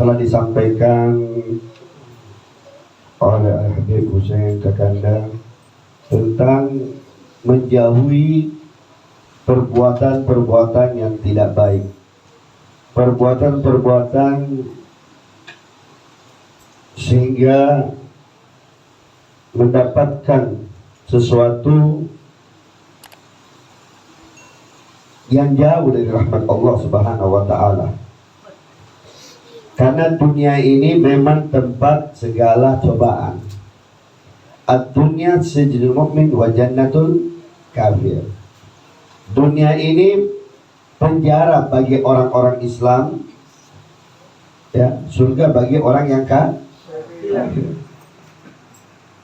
Telah disampaikan oleh Habib Hussein Kakanda tentang menjauhi perbuatan-perbuatan yang tidak baik, perbuatan-perbuatan sehingga mendapatkan sesuatu yang jauh dari rahmat Allah Subhanahu wa Ta'ala. Karena dunia ini memang tempat segala cobaan. Ad-dunya sijnul mu'min wa jannatul kafir. Dunia ini penjara bagi orang-orang Islam, ya, surga bagi orang yang kafir.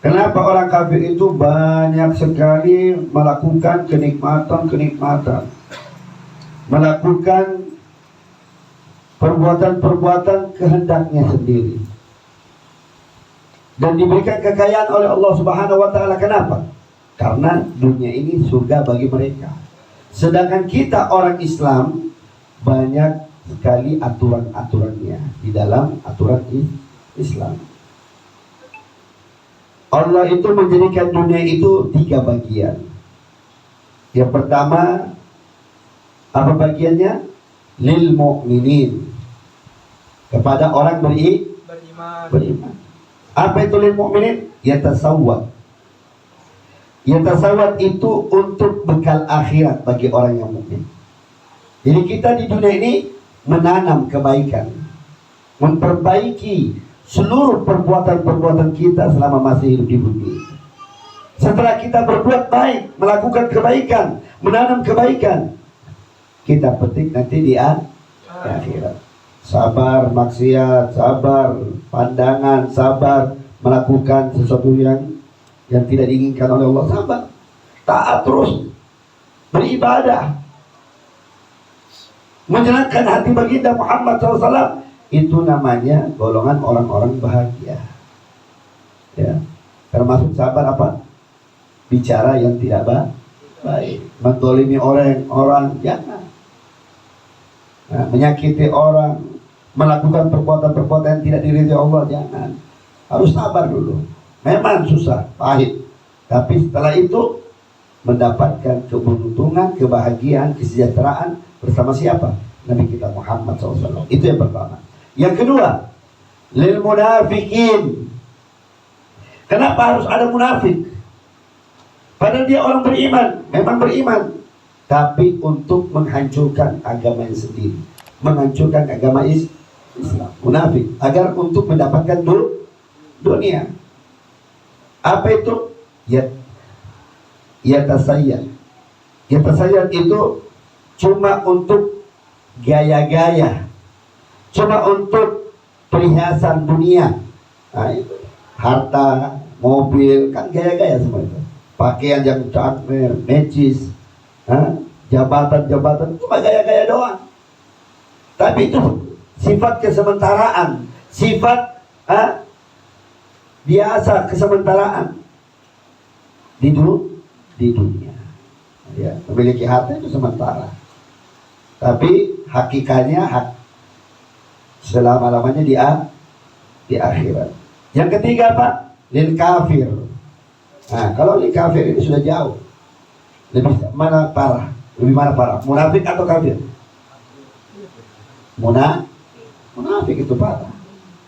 Kenapa orang kafir itu banyak sekali melakukan kenikmatan, melakukan perbuatan-perbuatan kehendaknya sendiri dan diberikan kekayaan oleh Allah Subhanahu wa Ta'ala. Kenapa? Karena dunia ini surga bagi mereka. Sedangkan kita orang Islam banyak sekali aturan-aturannya di dalam aturan Islam. Allah itu menjadikan dunia itu 3 bagian. Yang pertama, apa bagiannya? Lil mu'minin, kepada orang beriman. Apa itu lil mu'minin? Yatasawwad. Yatasawwad itu untuk bekal akhirat bagi orang yang mukmin. Jadi kita di dunia ini menanam kebaikan, memperbaiki seluruh perbuatan-perbuatan kita selama masih hidup di bumi. Setelah kita berbuat baik, melakukan kebaikan, menanam kebaikan, kita petik nanti di akhirat. Sabar maksiat, sabar pandangan, sabar melakukan sesuatu yang tidak diinginkan oleh Allah, sabar, taat terus, beribadah, menyenangkan hati baginda Muhammad SAW. Itu namanya golongan orang-orang bahagia. Ya, termasuk sabar apa? Bicara yang tidak baik, mendolimi orang, jangan. Nah, menyakiti orang, melakukan perbuatan-perbuatan yang tidak diridhai Allah, jangan. Harus sabar dulu. Memang susah, pahit, tapi setelah itu mendapatkan keberuntungan, kebahagiaan, kesejahteraan bersama siapa? Nabi kita Muhammad SAW. Itu yang pertama. Yang kedua, lil munafikin. Kenapa harus ada munafik? Padahal dia orang beriman, memang beriman, tapi untuk menghancurkan agamanya sendiri, menghancurkan agama Islam. Munafik agar untuk mendapatkan dunia. Apa itu? Yatasayyad. Yatasayyad itu cuma untuk gaya-gaya, cuma untuk perhiasan dunia. Nah, itu harta, mobil, kan gaya-gaya semua itu. Pakaian yang cantik, necis, jabatan-jabatan, cuma gaya-gaya doang. Tapi itu sifat kesementaraan, sifat biasa kesementaraan di dunia. Ya, memiliki harta itu sementara, tapi hakikatnya selama-lamanya di akhirat. Yang ketiga Pak, lil kafir. Nah, kalau lil kafir ini sudah jauh. Lebih mana parah? Munafik atau kafir? Munafik itu parah.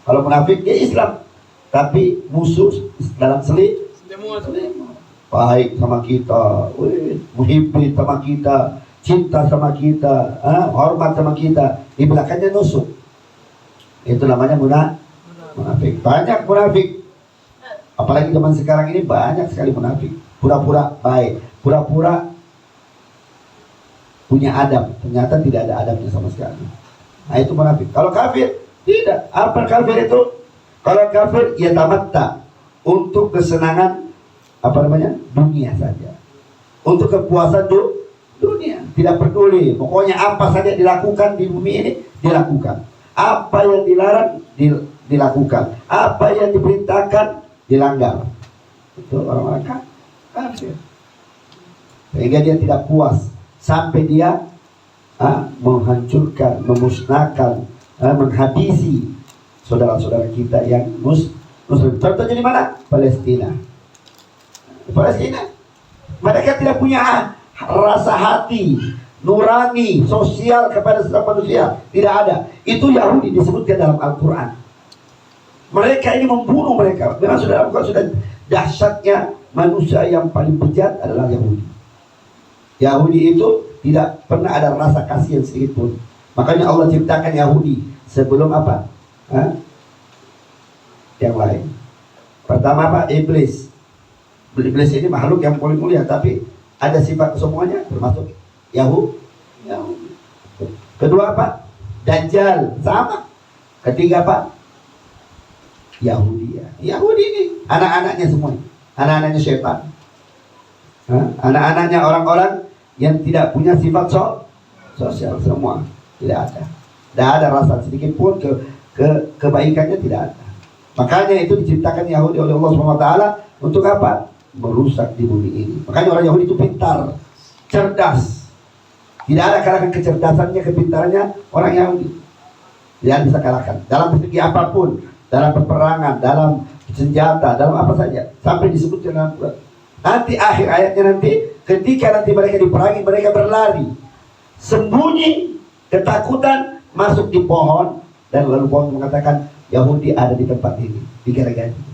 Kalau munafik dia Islam, tapi musuh dalam selimut. Baik sama kita, muhibbin sama kita, cinta sama kita, hormat sama kita, di belakangnya nusuk. Itu namanya munafik. Banyak munafik. Apalagi zaman sekarang ini banyak sekali munafik. Pura-pura baik, pura-pura punya adab, ternyata tidak ada adabnya sama sekali. Nah, itu munafik. Kalau kafir tidak. Apa kafir itu? Kalau kafir ya tamatta, untuk kesenangan dunia saja. untuk kepuasan dunia. Tidak peduli, pokoknya apa saja dilakukan di bumi ini dilakukan. Apa yang dilarang dilakukan. Apa yang diperintahkan dilanggar. Itu orang-orang kafir. Sehingga dia tidak puas sampai dia menghancurkan, memusnahkan, menghabisi saudara-saudara kita yang muslim. Contohnya di mana? Palestina. Mereka tidak punya rasa hati nurani sosial kepada sesama manusia, tidak ada. Itu Yahudi disebutkan dalam Al-Quran. Mereka ini membunuh mereka. Memang sudah dahsyatnya manusia yang paling bejat adalah Yahudi. Yahudi itu tidak pernah ada rasa kasihan sedikit pun. Makanya Allah ciptakan Yahudi sebelum apa? Yang lain. Pertama apa? Iblis. Iblis ini makhluk yang paling mulia, tapi ada sifat semuanya termasuk Yahudi. Kedua apa? Dajjal, sama. Ketiga apa? Yahudi. Yahudi ini anak-anaknya semua, anak-anaknya setan, anak-anaknya orang-orang yang tidak punya sifat sosial, semua tidak ada. Tidak ada rasa sedikit pun kebaikannya, tidak ada. Makanya itu diciptakan Yahudi oleh Allah SWT untuk apa? Merusak di bumi ini. Makanya orang Yahudi itu pintar, cerdas. Tidak ada kalahkan kecerdasannya, kepintarannya orang Yahudi. Tidak bisa kalahkan dalam segi apapun, dalam peperangan, dalam senjata, dalam apa saja, sampai disebutkan dalam Quran. Nanti akhir ayatnya nanti, ketika nanti mereka diperangi, mereka berlari, sembunyi, ketakutan, masuk di pohon, dan lalu pohon mengatakan Yahudi ada di tempat ini, digergaji.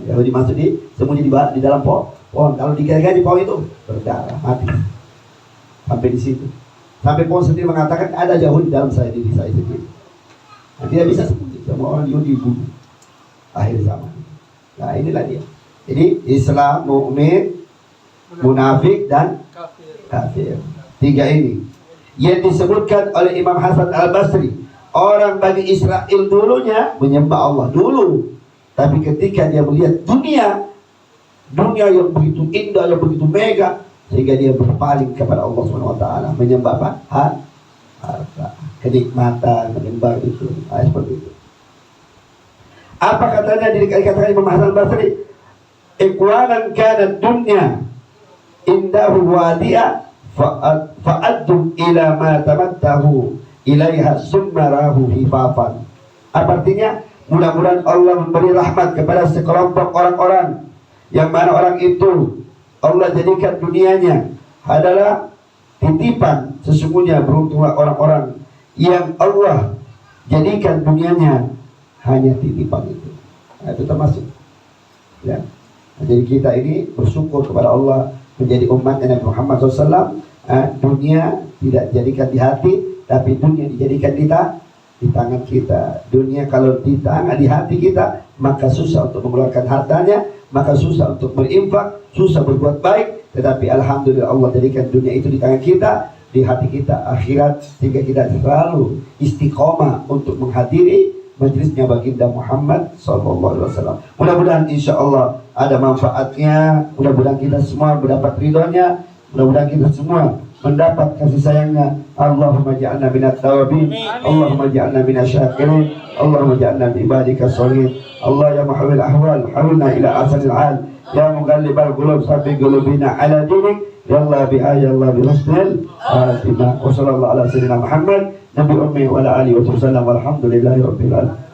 Yahudi masuk sembunyi di dalam pohon. Kalau digergaji pohon itu berdarah, mati. Sampai di situ. Sampai pohon sendiri mengatakan ada Yahudi dalam diri saya sendiri. Nah, tidak bisa sembunyi, semua orang Yahudi dibunuh. Akhir zaman. Nah, inilah dia. Jadi Islam, mukmin, munafik dan kafir. Tiga ini yang disebutkan oleh Imam Hasan Al-Basri. Orang Bani Israel dulunya menyembah Allah dulu, tapi ketika dia melihat dunia yang begitu indah, yang begitu mega, sehingga dia berpaling kepada Allah SWT, menyembah apa? Harta, kenikmatan, menyembah itu, seperti itu. Apa katanya dikatakan Imam Hasan Al-Basri? Ikhwanan kanat dunya indahu wadi'a fa'addum ila ma tamattahu ilaiha summarahu hifafan. Apa artinya? Mudah-mudahan Allah memberi rahmat kepada sekelompok orang-orang yang mana orang itu Allah jadikan dunianya adalah titipan. Sesungguhnya beruntunglah orang-orang yang Allah jadikan dunianya hanya titipan itu. Nah, itu termasuk ya. Jadi kita ini bersyukur kepada Allah menjadi umatnya Nabi Muhammad SAW. Dunia tidak dijadikan di hati, tapi dunia dijadikan di tangan kita. Dunia kalau di tangan, di hati kita, maka susah untuk mengeluarkan hartanya, maka susah untuk berinfak, susah berbuat baik. Tetapi alhamdulillah Allah jadikan dunia itu di tangan kita, di hati kita akhirat, sehingga kita selalu istiqomah untuk menghadiri majlisnya baginda Muhammad SAW. Mudah-mudahan insya Allah ada manfaatnya. Mudah-mudahan kita semua mendapat ridhonya. Mudah-mudahan kita semua mendapat kasih sayangnya. Allahumma ja'alna minat tawabin, Allahumma ja'alna minat syakirin, Allahumma ja'alna ibadika sholihin. Allah ya muhawil ahwal, hawilna ila asalil hal, ya mughalibal qulub sabbi qulubina ala dinik, ya Allah biha ya Allah bi husnil khatimah. Wa sallallahu ala sayyidina Muhammad nabi ummi wa ala alihi wa sallam, walhamdulillahi rabbil alamin.